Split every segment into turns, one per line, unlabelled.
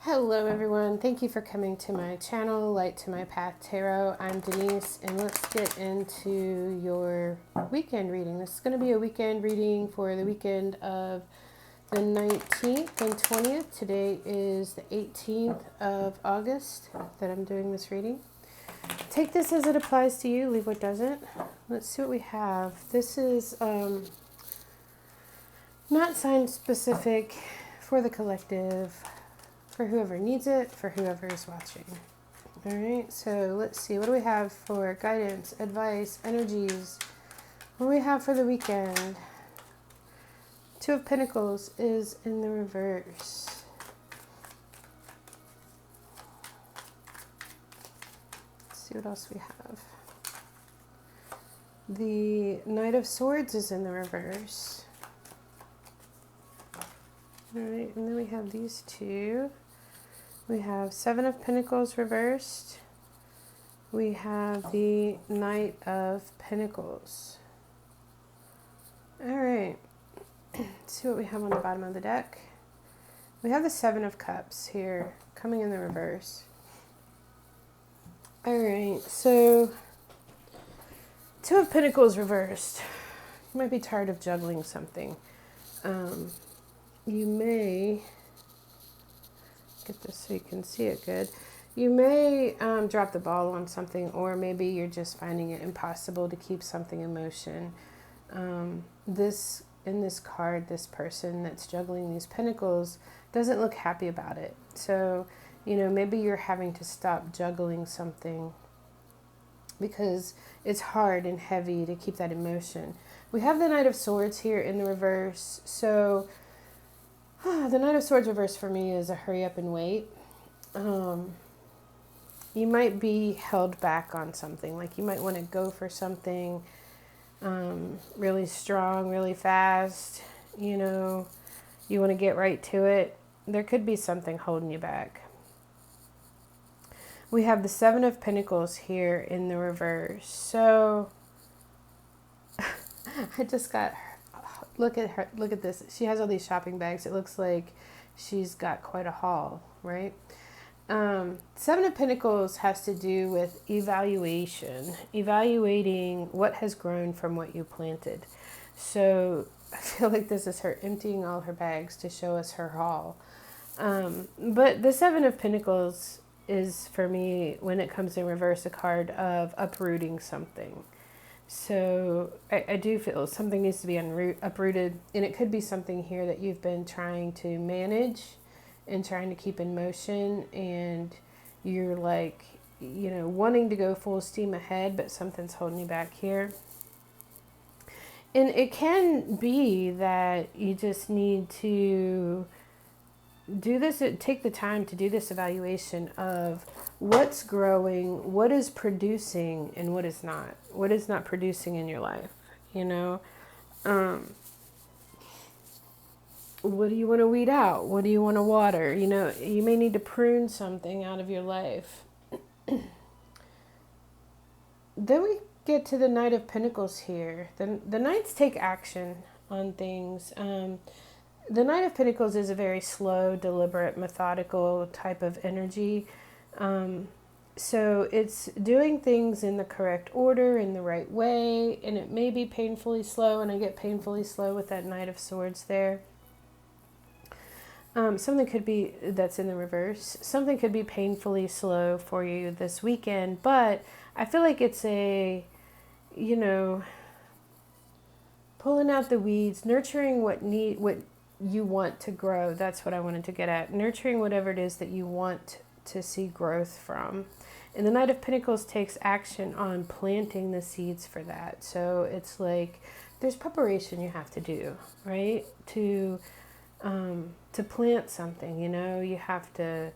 Hello everyone, thank you for coming to my channel, Light to My Path Tarot. I'm Denise and let's get into your weekend reading. This is going to be a weekend reading for the weekend of the 19th and 20th. Today is the 18th of August that I'm doing this reading. Take this as it applies to you, leave what doesn't. Let's see what we have. This is not sign specific, for the collective, for whoever needs it, for whoever is watching. All right, so let's see. What do we have for guidance, advice, energies? What do we have for the weekend? Two of Pentacles is in the reverse. Let's see what else we have. The Knight of Swords is in the reverse. All right, and then we have these two. We have Seven of Pentacles reversed. We have the Knight of Pentacles. All right. Let's see what we have on the bottom of the deck. We have the Seven of Cups here coming in the reverse. All right. So Two of Pentacles reversed. You might be tired of juggling something. You may... get this so you can see it good. You may drop the ball on something, or maybe you're just finding it impossible to keep something in motion. In this card, this person that's juggling these pentacles doesn't look happy about it. So, maybe you're having to stop juggling something because it's hard and heavy to keep that in motion. We have the Knight of Swords here in the reverse. So the Knight of Swords reverse for me is a hurry up and wait. You might be held back on something. Like you might want to go for something really strong, really fast. You want to get right to it. There could be something holding you back. We have the Seven of Pentacles here in the reverse. So I just got her. Look at her. Look at this. She has all these shopping bags. It looks like she's got quite a haul, right? Seven of Pentacles has to do with evaluation, evaluating what has grown from what you planted. So I feel like this is her emptying all her bags to show us her haul. But the Seven of Pentacles is, for me, when it comes in reverse, a card of uprooting something. So I do feel something needs to be uprooted, and it could be something here that you've been trying to manage and trying to keep in motion, and you're like, wanting to go full steam ahead, but something's holding you back here. And it can be that you just need to do this, take the time to do this evaluation of what's growing, what is producing, and what is not producing in your life. What do you want to weed out? What do you want to water? You may need to prune something out of your life. Then we get to the Knight of Pentacles here. The Knights take action on things. The Knight of Pentacles is a very slow, deliberate, methodical type of energy. So it's doing things in the correct order, in the right way, and it may be painfully slow, and I get painfully slow with that Knight of Swords there. Something could be, that's in the reverse, something could be painfully slow for you this weekend, but I feel like it's a, pulling out the weeds, nurturing what you want to grow. That's what I wanted to get at. Nurturing whatever it is that you want to see growth from. And the Knight of Pentacles takes action on planting the seeds for that. So it's like there's preparation you have to do, right? To plant something, you have to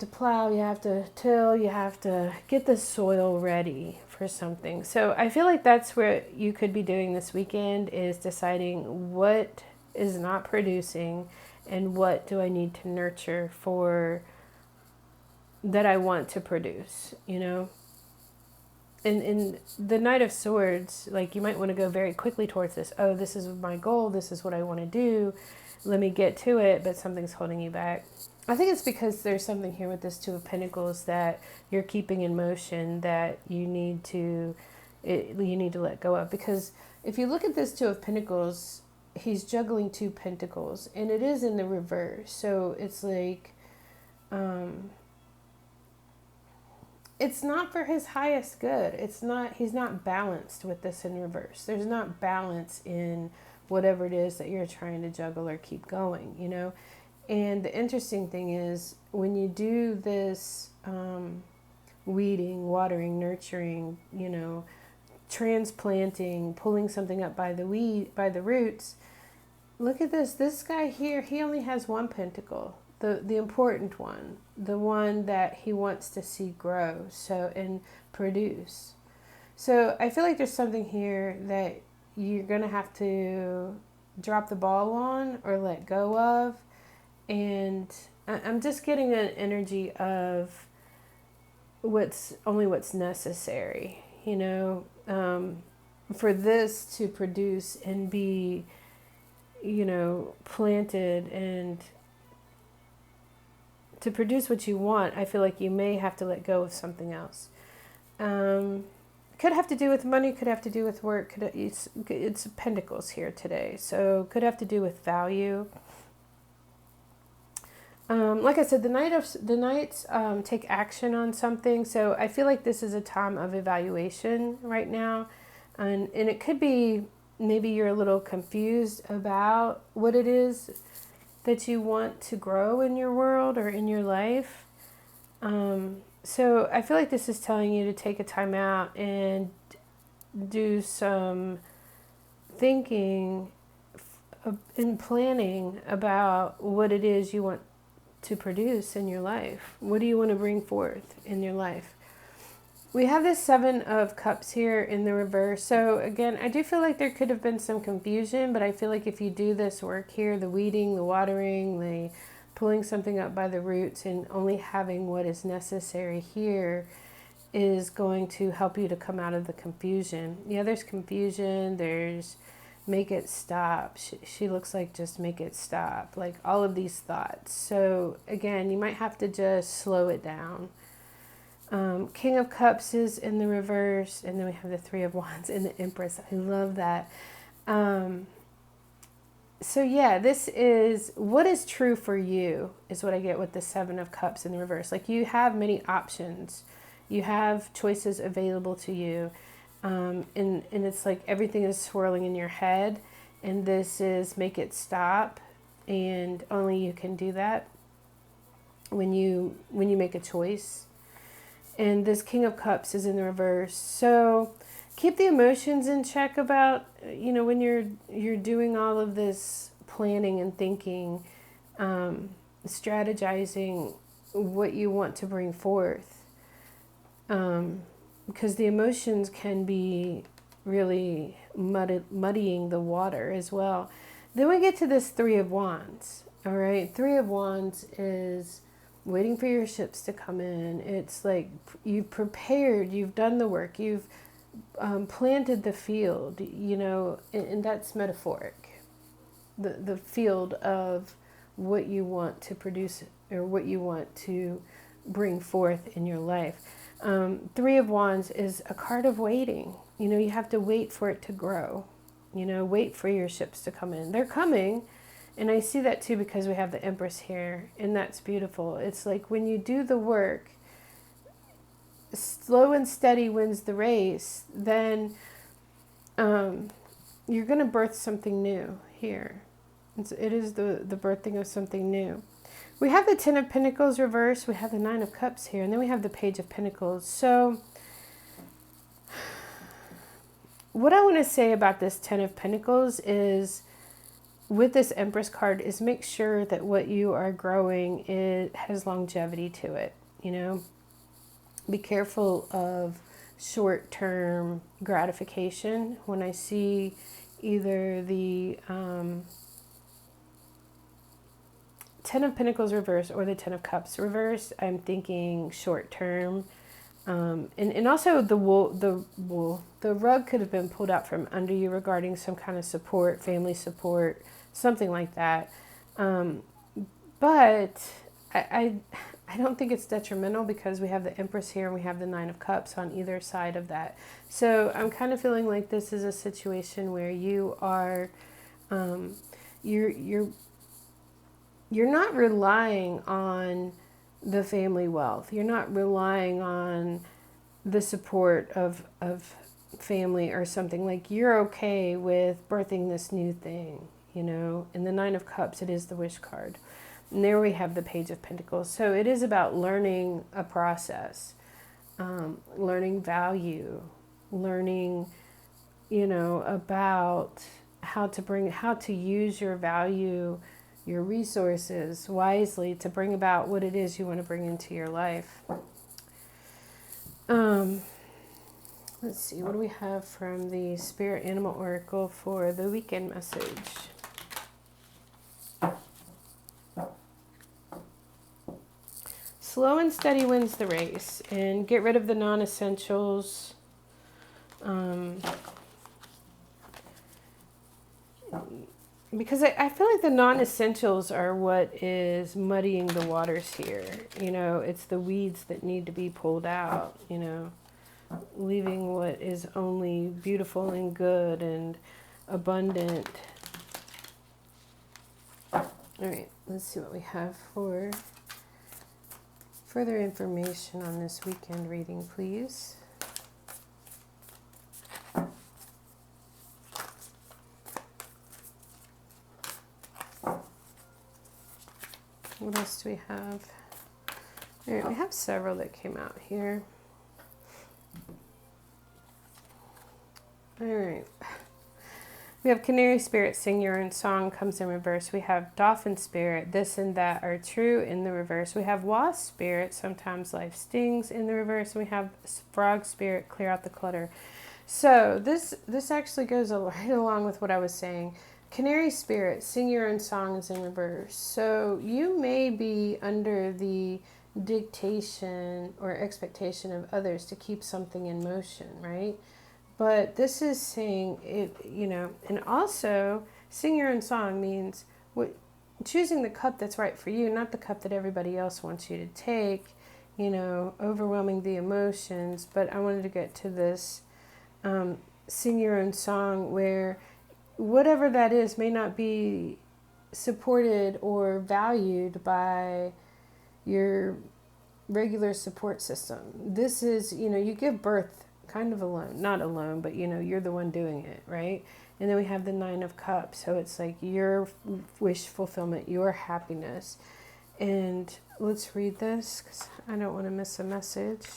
plow, you have to till, you have to get the soil ready for something. So I feel like that's where you could be doing this weekend, is deciding what is not producing and what do I need to nurture for that I want to produce, And the Knight of Swords, like you might want to go very quickly towards this. Oh, this is my goal. This is what I want to do. let me get to it, but something's holding you back. I think it's because there's something here with this Two of Pentacles that you're keeping in motion that you need to let go of. Because if you look at this Two of Pentacles, he's juggling two pentacles, and it is in the reverse. So it's like, it's not for his highest good. He's not balanced with this in reverse. There's not balance in whatever it is that you're trying to juggle or keep going, you know? And the interesting thing is when you do this weeding, watering, nurturing, you know, transplanting, pulling something up by the roots, look at this. This guy here, he only has one pentacle, the important one, the one that he wants to see grow and produce. So I feel like there's something here that you're going to have to drop the ball on or let go of. And I'm just getting an energy of what's necessary, you know, for this to produce and be, you know, planted and to produce what you want. I feel like you may have to let go of something else. Could have to do with money, could have to do with work. It's Pentacles here today, so could have to do with value. Like I said, the Knights take action on something. So I feel like this is a time of evaluation right now. And it could be maybe you're a little confused about what it is that you want to grow in your world or in your life. So I feel like this is telling you to take a time out and do some thinking and planning about what it is you want to produce in your life. What do you want to bring forth in your life? We have this Seven of Cups here in the reverse. So again, I do feel like there could have been some confusion, but I feel like if you do this work here, the weeding, the watering, the pulling something up by the roots and only having what is necessary here is going to help you to come out of the confusion. Yeah, there's confusion, there's make it stop. She looks like just make it stop. Like all of these thoughts. So again, you might have to just slow it down. King of Cups is in the reverse. And then we have the Three of Wands and the Empress. I love that. So yeah, this is what is true for you is what I get with the Seven of Cups in the reverse. Like you have many options. You have choices available to you. And it's like everything is swirling in your head, and this is make it stop, and only you can do that when you make a choice. And this King of Cups is in the reverse. So keep the emotions in check about, you know, when you're doing all of this planning and thinking, strategizing what you want to bring forth. Because the emotions can be really muddying the water as well. Then we get to this Three of Wands. All right, Three of Wands is waiting for your ships to come in. It's like you've prepared, you've done the work, you've planted the field, you know, and that's metaphoric. The field of what you want to produce or what you want to bring forth in your life. Three of Wands is a card of waiting. You know, you have to wait for it to grow. You know, wait for your ships to come in. They're coming. And I see that too because we have the Empress here. And that's beautiful. It's like when you do the work, slow and steady wins the race, then you're going to birth something new here. It is the birthing of something new. We have the Ten of Pentacles reversed. We have the Nine of Cups here. And then we have the Page of Pentacles. So what I want to say about this Ten of Pentacles is with this Empress card is make sure that what you are growing has longevity to it. You know, be careful of short-term gratification. When I see either the Ten of Pentacles reverse or the Ten of Cups reverse, I'm thinking short term. And also the rug could have been pulled out from under you regarding some kind of support, family support, something like that. Um, but I don't think it's detrimental because we have the Empress here and we have the Nine of Cups on either side of that. So I'm kind of feeling like this is a situation where you are, um, you're not relying on the family wealth. You're not relying on the support of family or something. Like, you're okay with birthing this new thing, you know. In the Nine of Cups, it is the wish card. And there we have the Page of Pentacles. So it is about learning a process, learning value, learning, you know, about how to use your value, your resources wisely to bring about what it is you want to bring into your life. Let's see, what do we have from the Spirit Animal Oracle for the weekend message? Slow and steady wins the race, and get rid of the non-essentials. Because I feel like the non-essentials are what is muddying the waters here. You know, it's the weeds that need to be pulled out, you know, leaving what is only beautiful and good and abundant. All right, let's see what we have for further information on this weekend reading, please. What else do we have? All right, we have several that came out here. All right. We have Canary Spirit, Sing Your Own Song, comes in reverse. We have Dolphin Spirit, This and That Are True, in the reverse. We have Wasp Spirit, Sometimes Life Stings, in the reverse. And we have Frog Spirit, Clear Out the Clutter. So this actually goes right along with what I was saying. Canary Spirit, Sing Your Own Songs, in reverse. So you may be under the dictation or expectation of others to keep something in motion, right? But this is saying it, you know, and also sing your own song means choosing the cup that's right for you, not the cup that everybody else wants you to take, you know, overwhelming the emotions. But I wanted to get to this sing your own song where whatever that is may not be supported or valued by your regular support system. This is, you know, you give birth kind of alone, not alone, but you know, you're the one doing it, right? And then we have the Nine of Cups. So it's like your wish fulfillment, your happiness. And let's read this because I don't want to miss a message.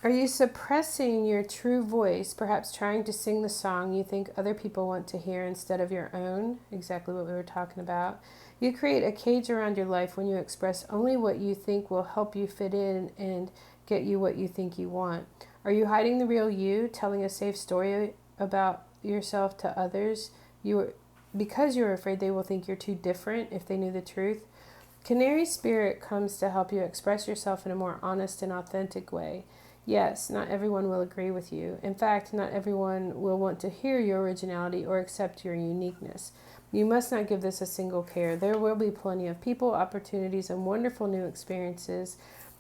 Are you suppressing your true voice, perhaps trying to sing the song you think other people want to hear instead of your own? Exactly what we were talking about. You create a cage around your life when you express only what you think will help you fit in and get you what you think you want. Are you hiding the real you, telling a safe story about yourself to others because you're afraid they will think you're too different if they knew the truth? Canary Spirit comes to help you express yourself in a more honest and authentic way. Yes, not everyone will agree with you. In fact, not everyone will want to hear your originality or accept your uniqueness. You must not give this a single care. There will be plenty of people, opportunities, and wonderful new experiences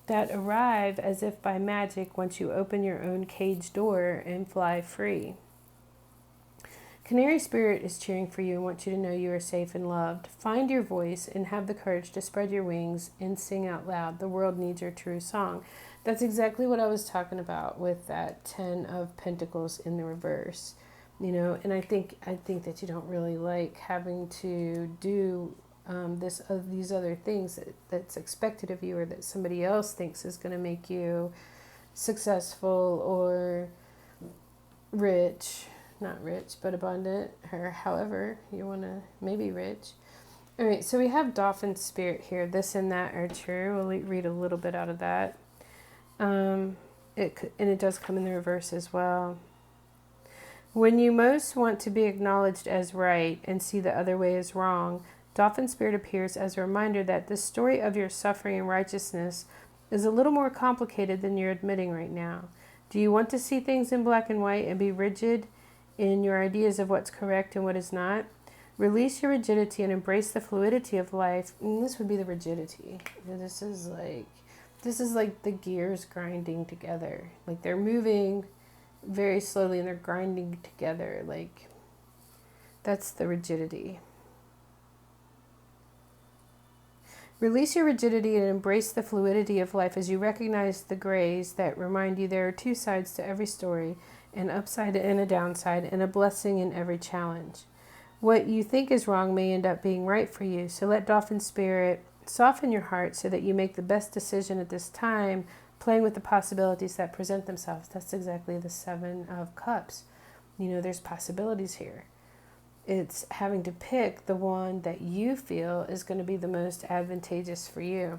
that arrive as if by magic once you open your own cage door and fly free. Canary Spirit is cheering for you and wants you to know you are safe and loved. Find your voice and have the courage to spread your wings and sing out loud. The world needs your true song. That's exactly what I was talking about with that 10 of Pentacles in the reverse. You know, and I think that you don't really like having to do these other things that's expected of you or that somebody else thinks is going to make you successful or rich. Not rich, but abundant, or however you want to, maybe rich. All right, so we have Dolphin Spirit here. This and that are true. We'll read a little bit out of that. It does come in the reverse as well. When you most want to be acknowledged as right and see the other way as wrong, Dolphin Spirit appears as a reminder that the story of your suffering and righteousness is a little more complicated than you're admitting right now. Do you want to see things in black and white and be rigid in your ideas of what's correct and what is not. Release your rigidity and embrace the fluidity of life. And this would be the rigidity. This is like the gears grinding together. Like they're moving very slowly and they're grinding together. Like that's the rigidity. Release your rigidity and embrace the fluidity of life as you recognize the grays that remind you there are two sides to every story, an upside and a downside, and a blessing in every challenge. What you think is wrong may end up being right for you, so let Dolphin Spirit soften your heart so that you make the best decision at this time, playing with the possibilities that present themselves. That's exactly the Seven of Cups. There's possibilities here. It's having to pick the one that you feel is going to be the most advantageous for you.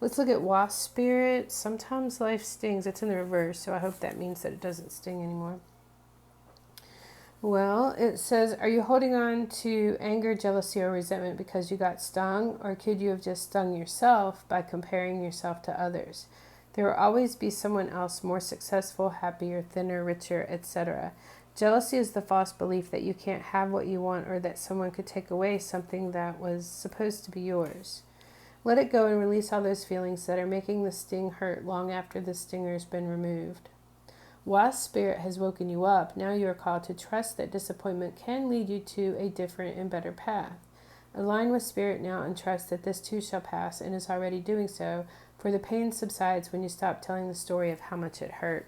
Let's look at Wasp Spirit. Sometimes life stings. It's in the reverse, so I hope that means that it doesn't sting anymore. Well, it says, are you holding on to anger, jealousy, or resentment because you got stung? Or could you have just stung yourself by comparing yourself to others? There will always be someone else more successful, happier, thinner, richer, etc. Jealousy is the false belief that you can't have what you want or that someone could take away something that was supposed to be yours. Let it go and release all those feelings that are making the sting hurt long after the stinger's been removed. Wasp Spirit has woken you up. Now you are called to trust that disappointment can lead you to a different and better path. Align with Spirit now and trust that this too shall pass and is already doing so, for the pain subsides when you stop telling the story of how much it hurt.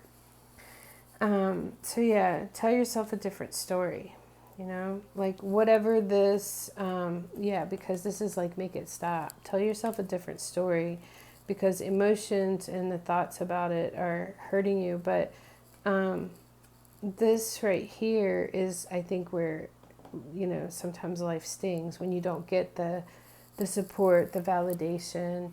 Tell yourself a different story, like whatever this, because this is like, make it stop. Tell yourself a different story because emotions and the thoughts about it are hurting you. But this right here is, I think, where, sometimes life stings when you don't get the support, the validation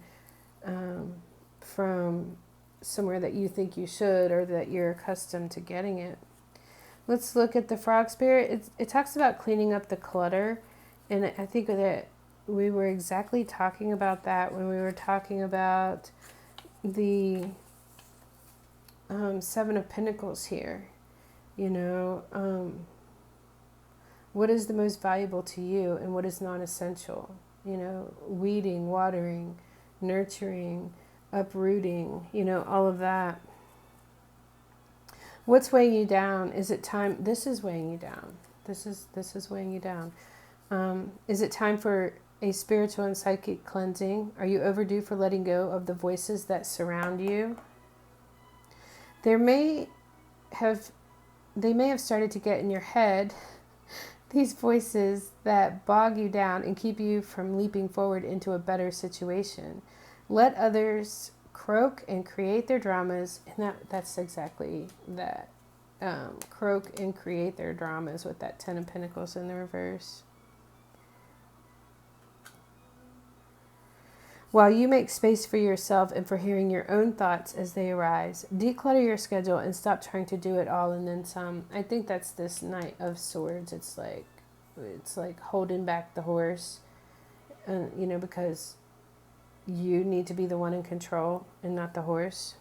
from somewhere that you think you should or that you're accustomed to getting it. Let's look at the Frog Spirit. It talks about cleaning up the clutter, and I think that we were exactly talking about that when we were talking about the Seven of Pentacles here. What is the most valuable to you and what is non-essential? Weeding, watering, nurturing, uprooting, all of that. What's weighing you down? Is it time? This is weighing you down. This is weighing you down. Is it time for a spiritual and psychic cleansing? Are you overdue for letting go of the voices that surround you? They may have started to get in your head, these voices that bog you down and keep you from leaping forward into a better situation. Let others croak and create their dramas, and that's exactly that. Croak and create their dramas with that Ten of Pentacles in the reverse. While you make space for yourself and for hearing your own thoughts as they arise, declutter your schedule and stop trying to do it all and then some. I think that's this Knight of Swords. It's like holding back the horse, and because you need to be the one in control and not the horse.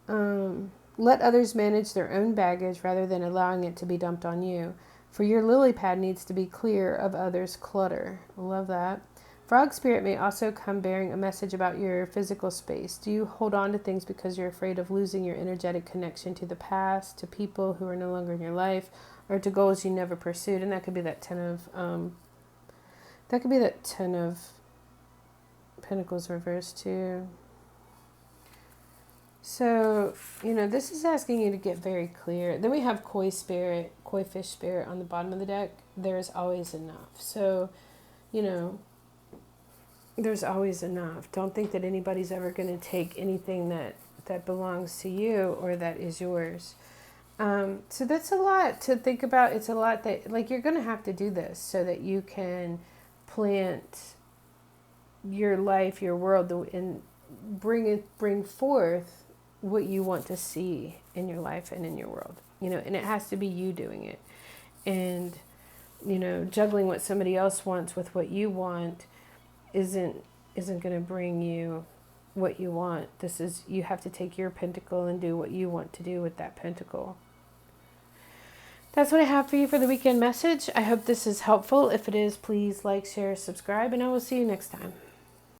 Let others manage their own baggage rather than allowing it to be dumped on you. For your lily pad needs to be clear of others' clutter. I love that. Frog Spirit may also come bearing a message about your physical space. Do you hold on to things because you're afraid of losing your energetic connection to the past, to people who are no longer in your life, or to goals you never pursued? And that could be that Ten of Pentacles reversed too. So, this is asking you to get very clear. Then we have Koi Fish Spirit on the bottom of the deck. There's always enough. So, there's always enough. Don't think that anybody's ever going to take anything that belongs to you or that is yours. So that's a lot to think about. It's a lot that, you're going to have to do this so that you can plant your life, your world, and bring forth what you want to see in your life and in your world, and it has to be you doing it. And, juggling what somebody else wants with what you want isn't going to bring you what you want. You have to take your pentacle and do what you want to do with that pentacle. That's what I have for you for the weekend message. I hope this is helpful. If it is, please like, share, subscribe, and I will see you next time.